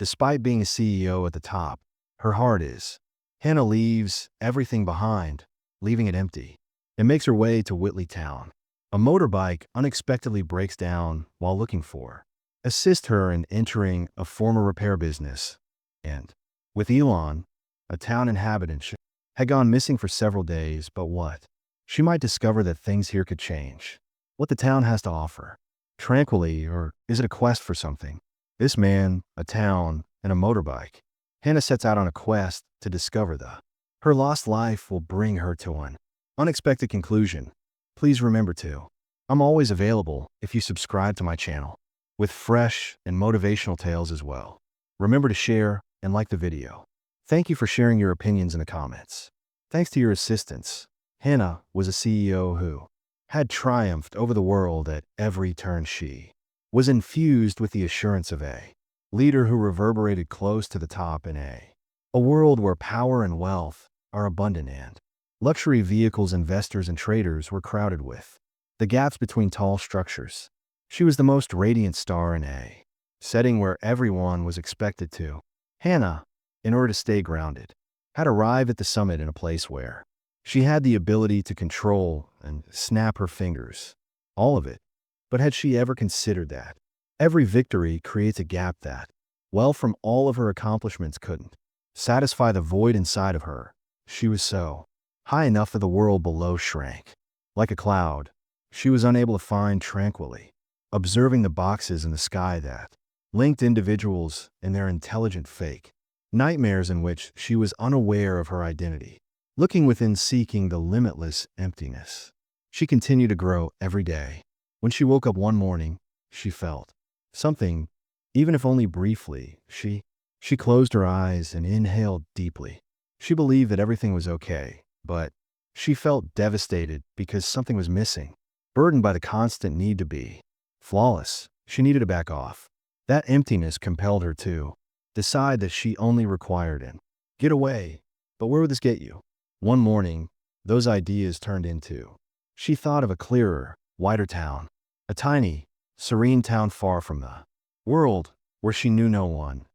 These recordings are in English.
Despite being a CEO at the top, her heart is. Hannah leaves everything behind, leaving it empty, and makes her way to Whitley Town. A motorbike unexpectedly breaks down while looking for. Assist her in entering a former repair business. And, with Elon, a town inhabitant, had gone missing for several days, but what? She might discover that things here could change. What the town has to offer. Tranquilly, or is it a quest for something? This man, a town, and a motorbike. Hannah sets out on a quest to discover her lost life will bring her to an unexpected conclusion. Please remember to. I'm always available if you subscribe to my channel, with fresh and motivational tales as well. Remember to share and like the video. Thank you for sharing your opinions in the comments. Thanks to your assistance, Hannah was a CEO who had triumphed over the world at every turn. She was infused with the assurance of a leader who reverberated close to the top in a world where power and wealth are abundant and luxury vehicles, investors, and traders were crowded with the gaps between tall structures. She was the most radiant star in a setting where everyone was expected to. Hannah, in order to stay grounded, had arrived at the summit in a place where she had the ability to control and snap her fingers. All of it. But had she ever considered that every victory creates a gap that, well, from all of her accomplishments couldn't satisfy the void inside of her? She was so high enough that the world below shrank. Like a cloud, she was unable to find tranquilly, observing the boxes in the sky that linked individuals and their intelligent fake nightmares in which she was unaware of her identity. Looking within, seeking the limitless emptiness. She continued to grow every day. When she woke up one morning, she felt something, even if only briefly. She closed her eyes and inhaled deeply. She believed that everything was okay, but she felt devastated because something was missing. Burdened by the constant need to be flawless, she needed to back off. That emptiness compelled her to decide that she only required an getaway. But where would this get you? One morning, those ideas turned into. She thought of a clearer, wider town. A tiny, serene town far from the world, where she knew no one.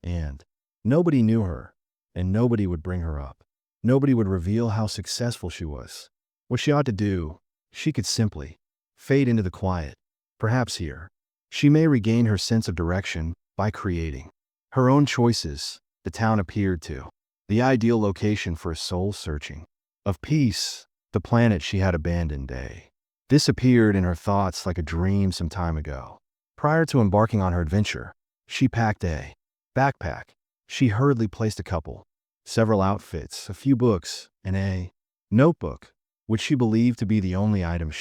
And nobody knew her, and nobody would bring her up. Nobody would reveal how successful she was. What she ought to do, she could simply fade into the quiet. Perhaps here, she may regain her sense of direction by creating her own choices. The town appeared to the ideal location for a soul searching of peace. The planet she had abandoned disappeared in her thoughts like a dream some time ago. Prior to embarking on her adventure, she packed a backpack. She hurriedly placed several outfits, a few books, and a notebook, which she believed to be the only item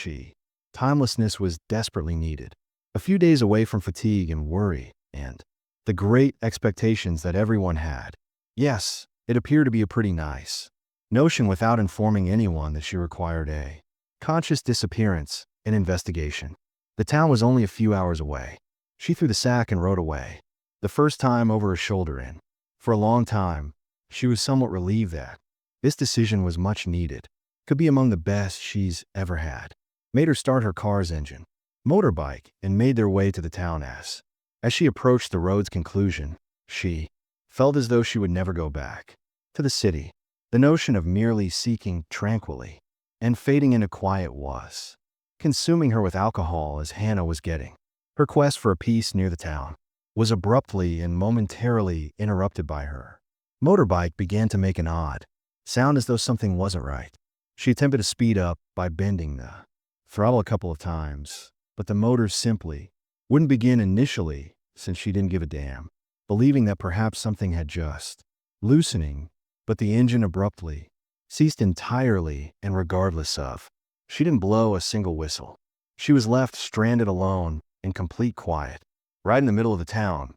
timelessness was desperately needed. A few days away from fatigue and worry, and the great expectations that everyone had. Yes, it appeared to be a pretty nice notion without informing anyone that she required a conscious disappearance and investigation. The town was only a few hours away. She threw the sack and rode away, the first time over her shoulder, and for a long time, she was somewhat relieved that this decision was much needed. Could be among the best she's ever had. Made her start her car's engine, motorbike, and made their way to the town. As she approached the road's conclusion, she felt as though she would never go back to the city. The notion of merely seeking tranquility and fading into quiet was consuming her with alcohol. As Hannah was getting her quest for a peace near the town was abruptly and momentarily interrupted by her motorbike began to make an odd sound as though something wasn't right. She attempted to speed up by bending the throttle a couple of times, but the motor simply wouldn't begin initially, since she didn't give a damn, believing that perhaps something had just loosening. But the engine abruptly ceased entirely, and regardless of, she didn't blow a single whistle. She was left stranded alone in complete quiet, right in the middle of the town.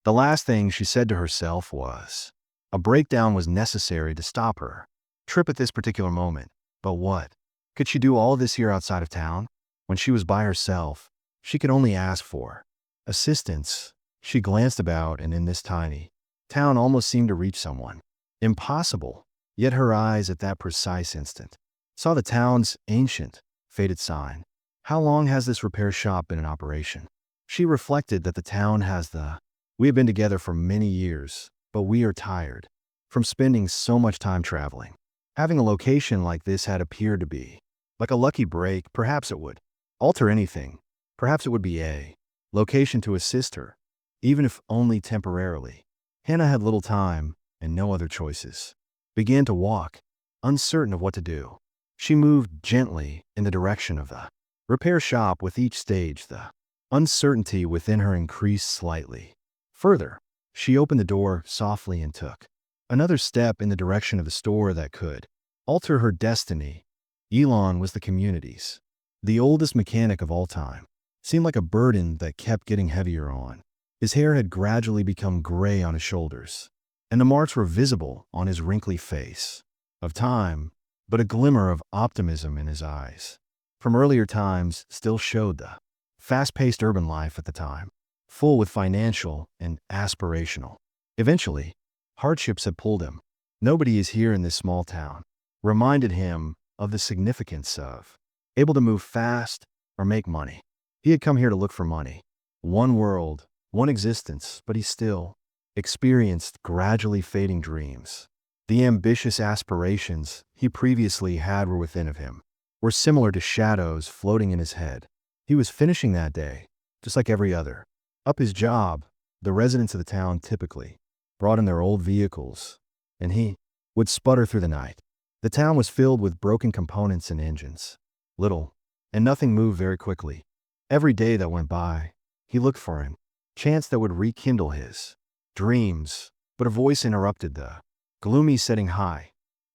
The last thing she said to herself was, a breakdown was necessary to stop her trip at this particular moment. But what? Could she do all this here outside of town? When she was by herself, she could only ask for assistance. She glanced about, and in this tiny town almost seemed to reach someone. Impossible. Yet her eyes at that precise instant saw the town's ancient, faded sign. How long has this repair shop been in operation? She reflected that the town has the We have been together for many years, but we are tired from spending so much time traveling. Having a location like this had appeared to be like a lucky break. Perhaps it would alter anything. Perhaps it would be a location to assist her, even if only temporarily. Hannah had little time and no other choices. Began to walk, uncertain of what to do. She moved gently in the direction of the repair shop. With each stage, the uncertainty within her increased slightly. Further, she opened the door softly and took another step in the direction of the store that could alter her destiny. Elon was the community's the oldest mechanic of all time. Seemed like a burden that kept getting heavier on. His hair had gradually become gray on his shoulders, and the marks were visible on his wrinkly face. Of time, but a glimmer of optimism in his eyes from earlier times still showed the fast-paced urban life at the time, full with financial and aspirational. Eventually, hardships had pulled him. Nobody is here in this small town. Reminded him of the significance of able to move fast or make money. He had come here to look for money. One world, one existence, but he still experienced gradually fading dreams. The ambitious aspirations he previously had were within of him, were similar to shadows floating in his head. He was finishing that day, just like every other. Up his job, the residents of the town typically brought in their old vehicles, and he would sputter through the night. The town was filled with broken components and engines. Little and nothing moved very quickly. Every day that went by, he looked for a chance that would rekindle his dreams, but a voice interrupted the gloomy setting. "Hi,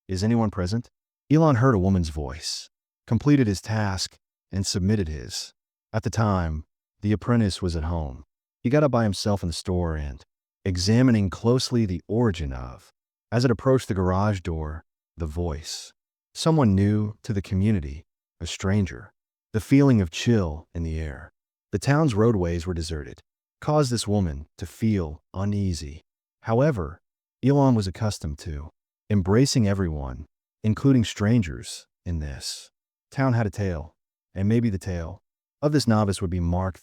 is anyone present?" Elon heard a woman's voice, completed his task, and submitted his. At the time, the apprentice was at home. He got up by himself in the store and, examining closely the origin of, as it approached the garage door, the voice. Someone new to the community, a stranger. The feeling of chill in the air. The town's roadways were deserted, caused this woman to feel uneasy. However, Elon was accustomed to embracing everyone, including strangers, in this town had a tale, and maybe the tale of this novice would be Mark,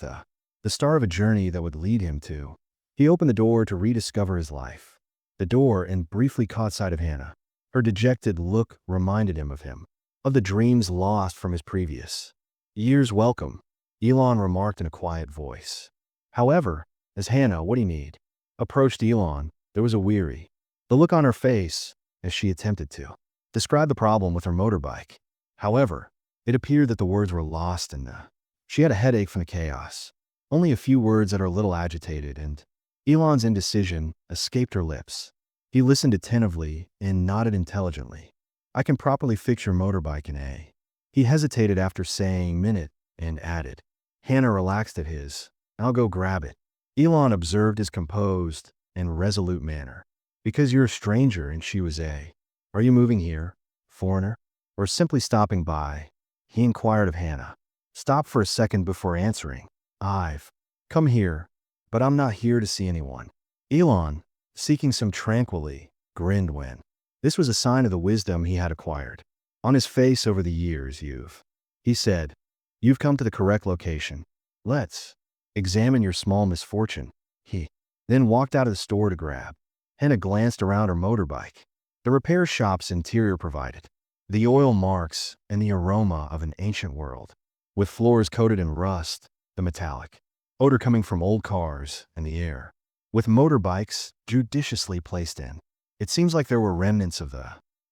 the star of a journey that would lead him to. He opened the door to rediscover his life. The door and briefly caught sight of Hannah. Her dejected look reminded him of the dreams lost from his previous years. "Welcome," Elon remarked in a quiet voice. However, as Hannah, "What do you need?" approached Elon, there was a weary the look on her face as she attempted to describe the problem with her motorbike. However, it appeared that the words were lost in she had a headache from the chaos. Only a few words that are a little agitated, and Elon's indecision escaped her lips. He listened attentively and nodded intelligently. "I can properly fix your motorbike in a." He hesitated after saying minute and added. Hannah relaxed at his, "I'll go grab it." Elon observed his composed and resolute manner. "Because you're a stranger and she was a. Are you moving here, foreigner, or simply stopping by?" he inquired of Hannah. Stopped for a second before answering. "I've come here, but I'm not here to see anyone." Elon, seeking some tranquility, grinned when this was a sign of the wisdom he had acquired on his face over the years. He said, "You've come to the correct location. Let's examine your small misfortune." He then walked out of the store to grab. Hannah glanced around her motorbike. The repair shop's interior provided the oil marks and the aroma of an ancient world, with floors coated in rust, the metallic odor coming from old cars and the air, with motorbikes judiciously placed in. It seems like there were remnants of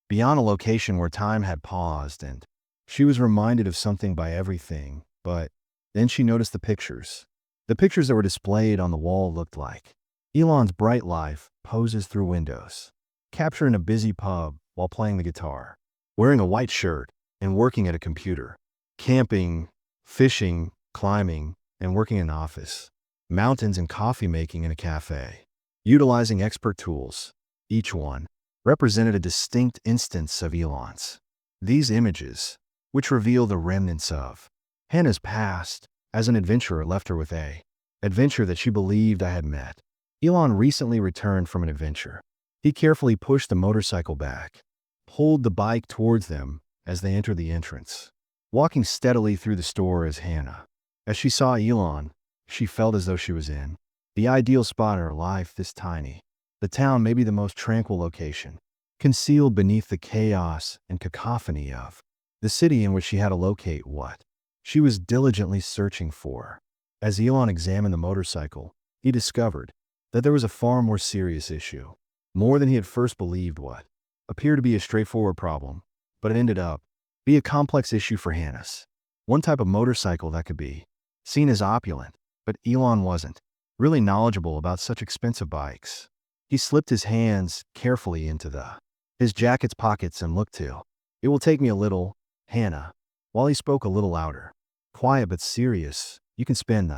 beyond a location where time had paused, and she was reminded of something by everything, but then she noticed the pictures. The pictures that were displayed on the wall looked like Elon's bright life poses through windows, captured in a busy pub while playing the guitar, wearing a white shirt and working at a computer, camping, fishing, climbing, and working in an office, mountains and coffee making in a cafe, utilizing expert tools. Each one represented a distinct instance of Elon's. These images, which reveal the remnants of Hannah's past as an adventurer, left her with a adventure that she believed I had met. Elon recently returned from an adventure. He carefully pushed the motorcycle back, pulled the bike towards them as they entered the entrance, walking steadily through the store as Hannah. As she saw Elon, she felt as though she was in The ideal spot in her life, this tiny. The town may be the most tranquil location, concealed beneath the chaos and cacophony of the city in which she had to locate what she was diligently searching for. As Elon examined the motorcycle, he discovered that there was a far more serious issue, more than he had first believed. What appeared to be a straightforward problem, but it ended up be a complex issue for Hannes. One type of motorcycle that could be seen as opulent, but Elon wasn't really knowledgeable about such expensive bikes. He slipped his hands carefully into his jacket's pockets and looked to. It will take me a little, Hannah, while he spoke a little louder. Quiet but serious. You can spend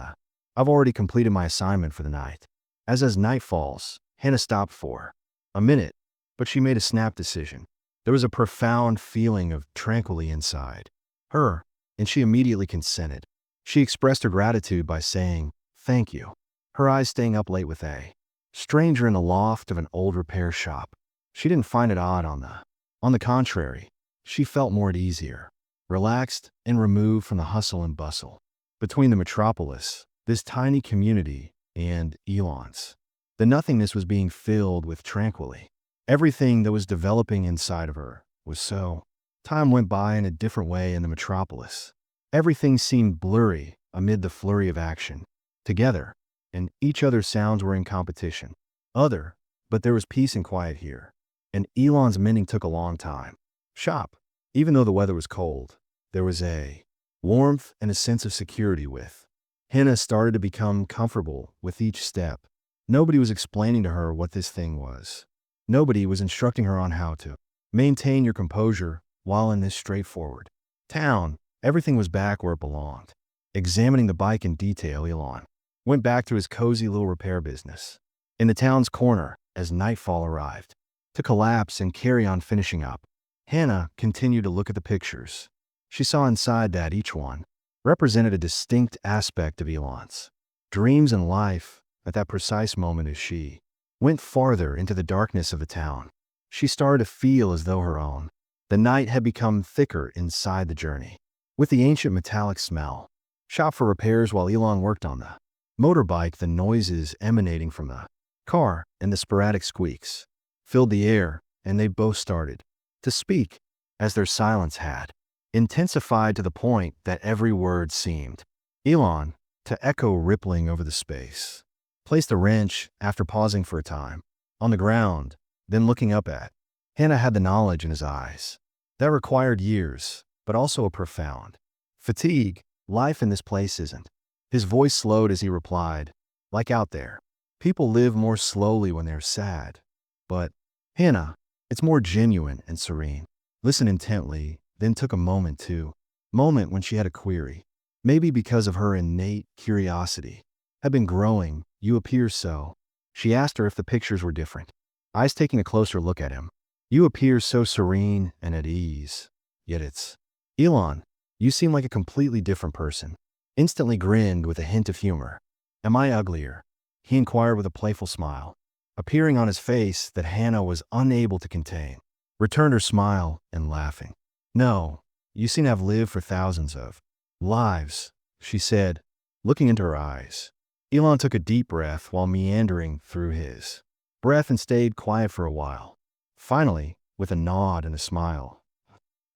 I've already completed my assignment for the night. As night falls, Hannah stopped for a minute, but she made a snap decision. There was a profound feeling of tranquility inside her, and she immediately consented. She expressed her gratitude by saying, "Thank you," her eyes staying up late with a stranger in the loft of an old repair shop. She didn't find it odd on the contrary, she felt more at ease here, relaxed and removed from the hustle and bustle between the metropolis, this tiny community, and Elon's. The nothingness was being filled with tranquility. Everything that was developing inside of her was so. Time went by in a different way in the metropolis. Everything seemed blurry amid the flurry of action. Together, and each other's sounds were in competition. But there was peace and quiet here. And Elon's mending took a long time. Shop. Even though the weather was cold, there was a warmth and a sense of security with. Hannah started to become comfortable with each step. Nobody was explaining to her what this thing was. Nobody was instructing her on how to maintain your composure while in this straightforward town. Everything was back where it belonged. Examining the bike in detail, Elon went back to his cozy little repair business in the town's corner as nightfall arrived to collapse and carry on finishing up. Hannah continued to look at the pictures. She saw inside that each one represented a distinct aspect of Elon's dreams and life at that precise moment. As she went farther into the darkness of the town, she started to feel as though the night had become thicker inside the journey. With the ancient metallic smell, shop for repairs while Elon worked on the motorbike, the noises emanating from the car and the sporadic squeaks filled the air, and they both started to speak as their silence had intensified to the point that every word seemed Elon to echo rippling over the space. Placed a wrench after pausing for a time on the ground, then looking up at. Hannah had the knowledge in his eyes. That required years, but also a profound fatigue. Life in this place isn't. His voice slowed as he replied, like out there. People live more slowly when they're sad. But, Hannah, it's more genuine and serene. Listen intently, then took a moment when she had a query. Maybe because of her innate curiosity had been growing. You appear so. She asked her if the pictures were different. Eyes taking a closer look at him. You appear so serene and at ease. Yet it's Elon. You seem like a completely different person. Instantly grinned with a hint of humor. Am I uglier? He inquired with a playful smile, appearing on his face that Hannah was unable to contain. Returned her smile and laughing. No, you seem to have lived for thousands of lives, she said, looking into her eyes. Elon took a deep breath while meandering through his breath and stayed quiet for a while. Finally, with a nod and a smile,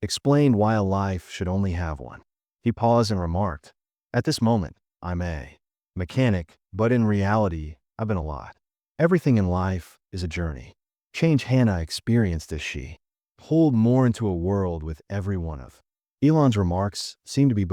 explained why a life should only have one. He paused and remarked, at this moment, I'm a mechanic, but in reality, I've been a lot. Everything in life is a journey. Change Hannah experienced as she pulled more into a world with every one of Elon's remarks seemed to be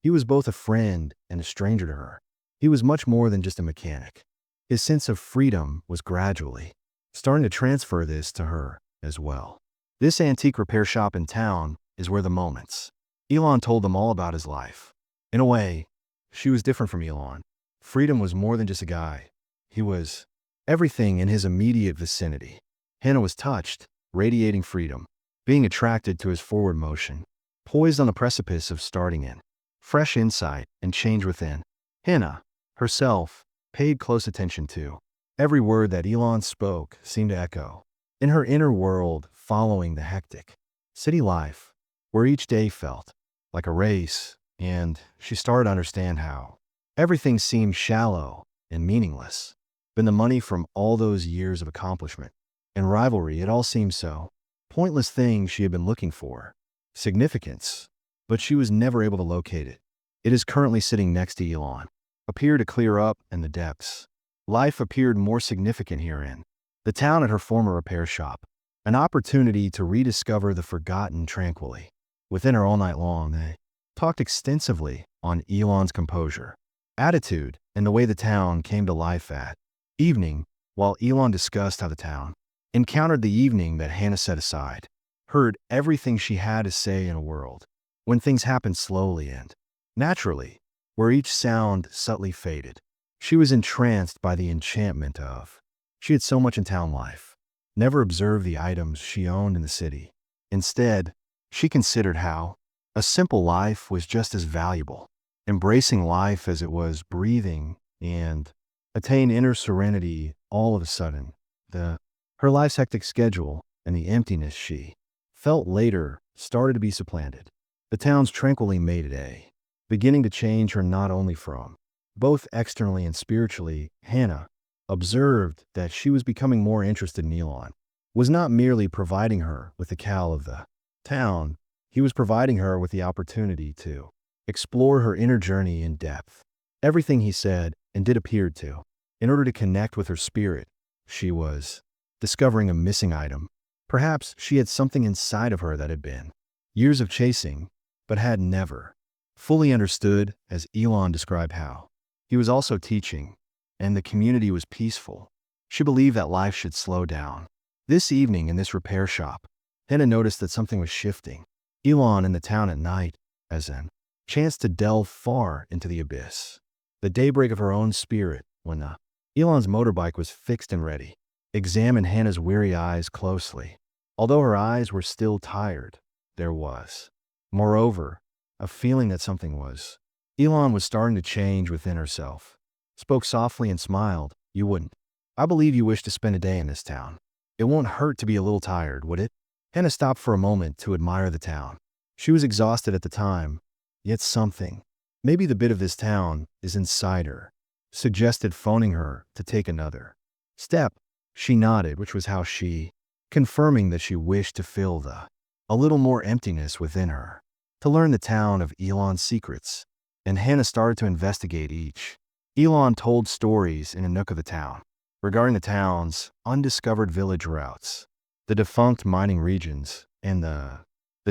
he was both a friend and a stranger to her. He was much more than just a mechanic. His sense of freedom was gradually starting to transfer this to her as well. This antique repair shop in town is where the moments. Elon told them all about his life. In a way, she was different from Elon. Freedom was more than just a guy. He was everything in his immediate vicinity. Hannah was touched, radiating freedom, being attracted to his forward motion, poised on the precipice of starting in. Fresh insight and change within. Hannah, herself, paid close attention to. Every word that Elon spoke seemed to echo in her inner world following the hectic city life, where each day felt like a race, and she started to understand how everything seemed shallow and meaningless. Been the money from all those years of accomplishment and rivalry, it all seemed so. Pointless things she had been looking for. Significance. But she was never able to locate it. It is currently sitting next to Elon. Appeared to clear up in the depths. Life appeared more significant herein. The town at her former repair shop. An opportunity to rediscover the forgotten tranquilly. Within her all night long, they talked extensively on Elon's composure, attitude, and the way the town came to life at evening, while Elon discussed how the town encountered the evening that Hannah set aside, heard everything she had to say in a world when things happened slowly and naturally, where each sound subtly faded. She was entranced by the enchantment of. She had so much in town life, never observed the items she owned in the city. Instead, she considered how a simple life was just as valuable, embracing life as it was breathing and attain inner serenity. All of a sudden, her life's hectic schedule and the emptiness she felt later started to be supplanted. The town's tranquilly made it beginning to change her not only from both externally and spiritually. Hannah observed that she was becoming more interested in Elon. Was not merely providing her with the cal of the town, he was providing her with the opportunity to explore her inner journey in depth. Everything he said and did appeared to. In order to connect with her spirit, she was discovering a missing item. Perhaps she had something inside of her that had been years of chasing, but had never fully understood, as Elon described how he was also teaching, and the community was peaceful. She believed that life should slow down. This evening in this repair shop, Hannah noticed that something was shifting. Elon in the town at night, as in, chanced to delve far into the abyss. The daybreak of her own spirit, when Elon's motorbike was fixed and ready, examined Hannah's weary eyes closely. Although her eyes were still tired, there was, moreover, a feeling that something was. Elon was starting to change within herself. Spoke softly and smiled. You wouldn't. I believe you wish to spend a day in this town. It won't hurt to be a little tired, would it? Hannah stopped for a moment to admire the town. She was exhausted at the time, yet something, maybe the bit of this town, is inside her, suggested phoning her to take another step. She nodded, which was how she, confirming that she wished to fill a little more emptiness within her, to learn the town of Elon's secrets. And Hannah started to investigate each. Elon told stories in a nook of the town, regarding the town's undiscovered village routes, the defunct mining regions, and the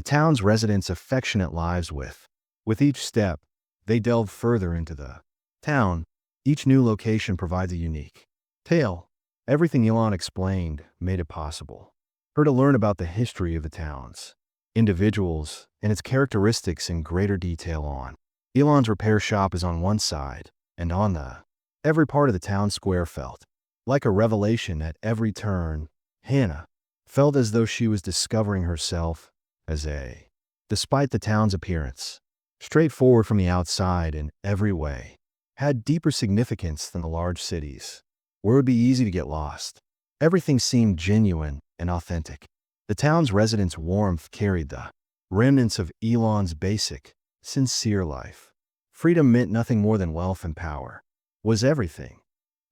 town's residents' affectionate lives with. With each step, they delved further into the town. Each new location provides a unique tale. Everything Elon explained made it possible her to learn about the history of the town's individuals and its characteristics in greater detail. On Elon's repair shop is on one side, and on every part of the town square felt like a revelation at every turn. Hannah felt as though she was discovering herself as despite the town's appearance, straightforward from the outside in every way, had deeper significance than the large cities, where it would be easy to get lost. Everything seemed genuine and authentic. The town's residents' warmth carried the remnants of Elon's basic, sincere life. Freedom meant nothing more than wealth, and power was everything.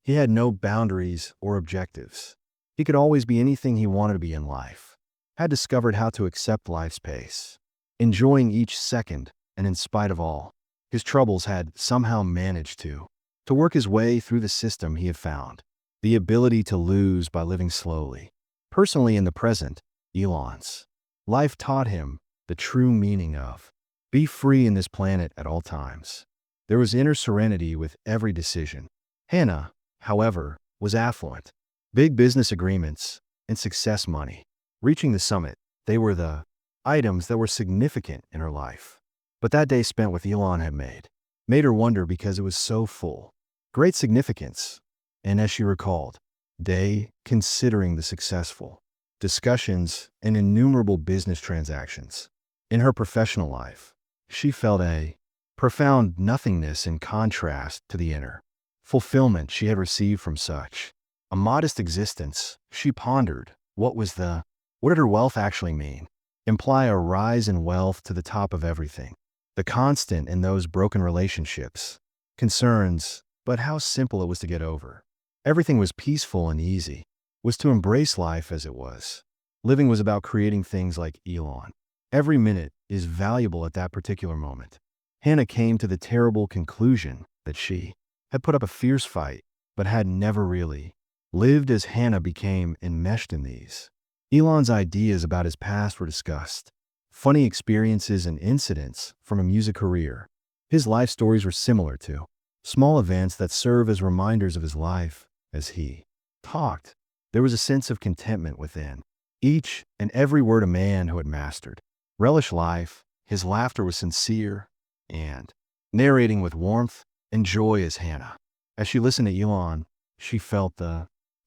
He had no boundaries or objectives. He could always be anything he wanted to be in life. Had discovered how to accept life's pace, enjoying each second, and in spite of all his troubles had somehow managed to work his way through the system. He had found the ability to lose by living slowly. Personally, in the present, Elon's life taught him the true meaning of be free in this planet at all times. There was inner serenity with every decision. Hannah, however, was affluent. Big business agreements and success money. Reaching the summit, they were the items that were significant in her life. But that day spent with Elon had made her wonder, because it was so full. Great significance. And as she recalled, day considering the successful discussions and innumerable business transactions in her professional life, she felt a profound nothingness in contrast to the inner fulfillment she had received from such a modest existence. She pondered, what did her wealth actually mean? Imply a rise in wealth to the top of everything. The constant in those broken relationships, concerns, but how simple it was to get over. Everything was peaceful and easy, was to embrace life as it was. Living was about creating things like Elon. Every minute is valuable at that particular moment. Hannah came to the terrible conclusion that she had put up a fierce fight, but had never really lived as Hannah became enmeshed in these. Elon's ideas about his past were discussed. Funny experiences and incidents from a music career. His life stories were similar to small events that serve as reminders of his life. As he talked, there was a sense of contentment within each and every word a man who had mastered relished life. His laughter was sincere and narrating with warmth and joy as Hannah. As she listened to Elon, she felt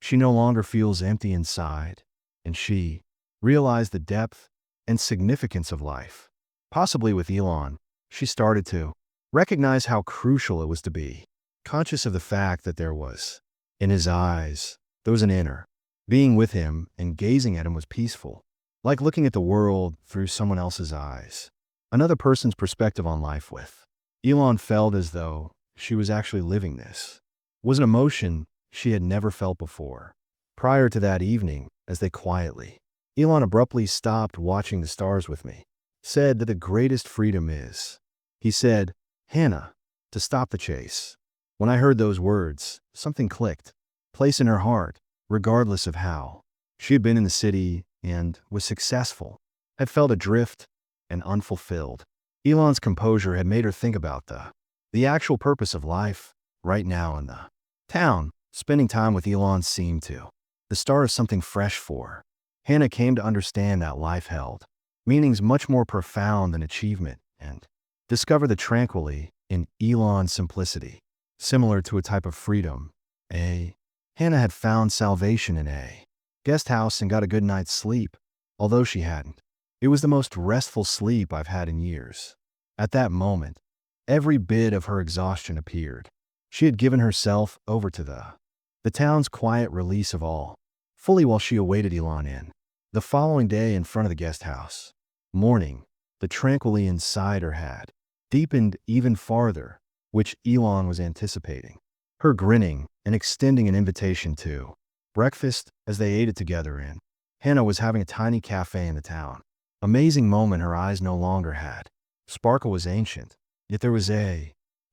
she no longer feels empty inside, and she realized the depth and significance of life. Possibly with Elon, she started to recognize how crucial it was to be conscious of the fact that in his eyes, there was an inner being with him, and gazing at him was peaceful, like looking at the world through someone else's eyes, another person's perspective on life with. Elon felt as though she was actually living this. It was an emotion she had never felt before. Prior to that evening, as they quietly, Elon abruptly stopped watching the stars with me, said that the greatest freedom is, he said, Hannah, to stop the chase. When I heard those words, something clicked, place in her heart, regardless of how. She had been in the city and was successful, had felt adrift and unfulfilled. Elon's composure had made her think about the actual purpose of life right now in the town. Spending time with Elon seemed to the start of something fresh for Hannah came to understand that life held meanings much more profound than achievement and discover the tranquility in Elon's simplicity, similar to a type of freedom. Hannah had found salvation in a guest house and got a good night's sleep, although she hadn't. It was the most restful sleep I've had in years. At that moment, every bit of her exhaustion appeared. She had given herself over to the town's quiet release of all, fully while she awaited Elon in the following day in front of the guest house. Morning, the tranquility inside her had deepened even farther, which Elon was anticipating. Her grinning and extending an invitation to breakfast as they ate it together in. Hannah was having a tiny cafe in the town. Amazing moment her eyes no longer had. Sparkle was ancient, yet there was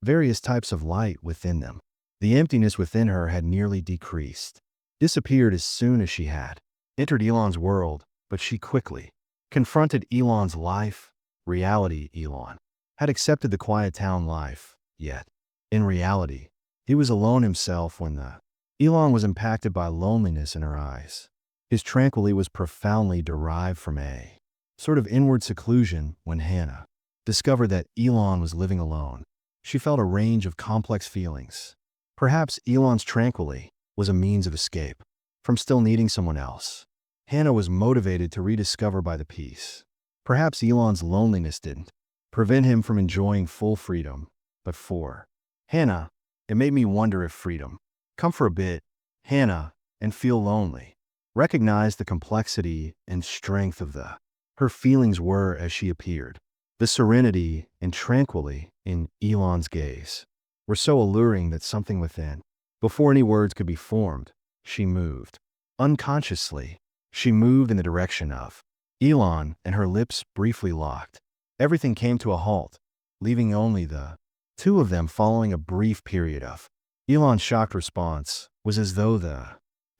various types of light within them. The emptiness within her had nearly decreased, disappeared as soon as she had entered Elon's world, but she quickly confronted Elon's life, reality. Elon had accepted the quiet town life, yet, in reality, he was alone himself when Elon was impacted by loneliness in her eyes. His tranquility was profoundly derived from a sort of inward seclusion. When Hannah discovered that Elon was living alone, she felt a range of complex feelings. Perhaps Elon's tranquility was a means of escape from still needing someone else. Hannah was motivated to rediscover by the peace. Perhaps Elon's loneliness didn't prevent him from enjoying full freedom, but for Hannah, it made me wonder if freedom come for a bit, Hannah, and feel lonely. Recognize the complexity and strength of her feelings were as she appeared. The serenity and tranquility in Elon's gaze were so alluring that something within, before any words could be formed, she moved. Unconsciously, she moved in the direction of Elon, and her lips briefly locked. Everything came to a halt, leaving only the two of them following a brief period of. Elon's shocked response was as though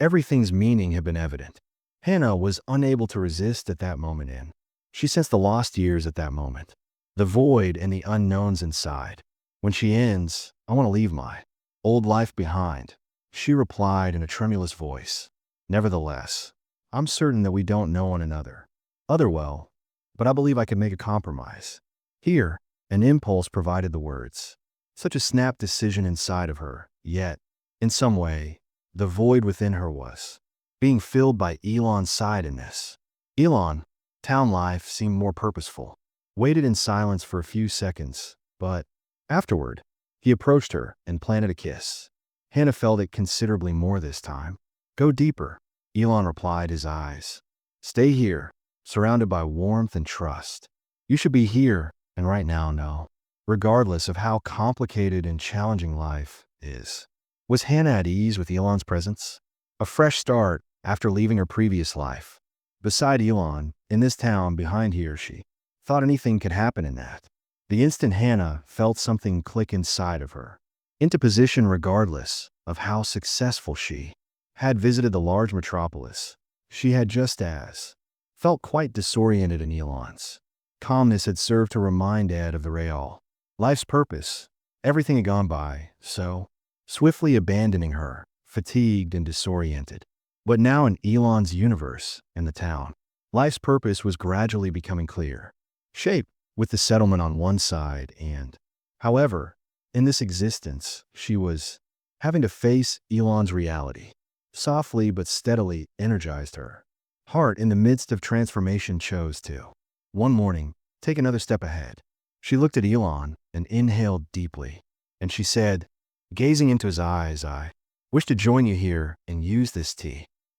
everything's meaning had been evident. Hannah was unable to resist at that moment in. She sensed the lost years at that moment, the void and the unknowns inside. When she ends, I want to leave my old life behind, she replied in a tremulous voice. Nevertheless, I'm certain that we don't know one another well, but I believe I can make a compromise. Here, an impulse provided the words. Such a snap decision inside of her, yet, in some way, the void within her was being filled by Elon's side in this. Elon, town life seemed more purposeful. Waited in silence for a few seconds, but afterward, he approached her and planted a kiss. Hannah felt it considerably more this time. Go deeper, Elon replied, his eyes. Stay here, surrounded by warmth and trust. You should be here, and right now, no. Regardless of how complicated and challenging life is. Was Hannah at ease with Elon's presence? A fresh start after leaving her previous life. Beside Elon, in this town behind he or she, thought anything could happen in that. The instant Hannah felt something click inside of her, into position regardless of how successful she had visited the large metropolis, she had just as felt quite disoriented in Elon's. Calmness had served to remind Ed of the real life's purpose. Everything had gone by, so swiftly abandoning her, fatigued and disoriented. But now in Elon's universe, in the town, life's purpose was gradually becoming clear. Shape, with the settlement on one side and, however, in this existence, she was having to face Elon's reality. Softly but steadily energized her. Heart, in the midst of transformation, chose to, one morning, take another step ahead. She looked at Elon and inhaled deeply, and she said, gazing into his eyes, I wish to join you here and use this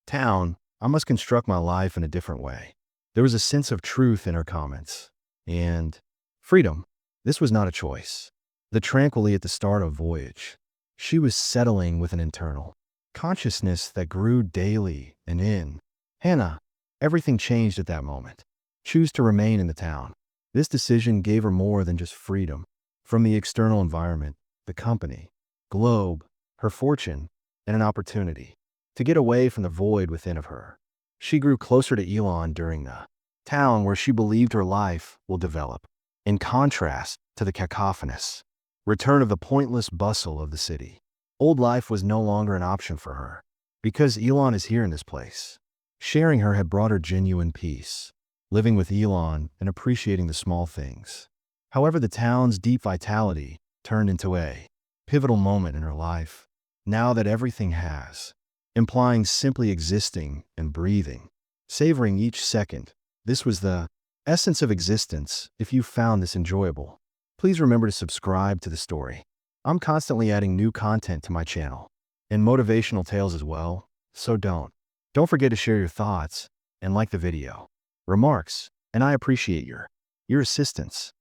town. I must construct my life in a different way. There was a sense of truth in her comments. And freedom. This was not a choice. The tranquility at the start of voyage. She was settling with an internal consciousness that grew daily, and in Hannah, everything changed at that moment. Choose to remain in the town. This decision gave her more than just freedom from the external environment, the company, globe, her fortune, and an opportunity to get away from the void within of her. She grew closer to Elon during the town where she believed her life will develop, in contrast to the cacophonous return of the pointless bustle of the city. Old life was no longer an option for her, because Elon is here in this place. Sharing her had brought her genuine peace, living with Elon and appreciating the small things. However, the town's deep vitality turned into a pivotal moment in her life, now that everything has, implying simply existing and breathing, savoring each second. This was the essence of existence. If you found this enjoyable, please remember to subscribe to the story. I'm constantly adding new content to my channel, and motivational tales as well, so don't forget to share your thoughts and like the video. Remarks, and I appreciate your assistance.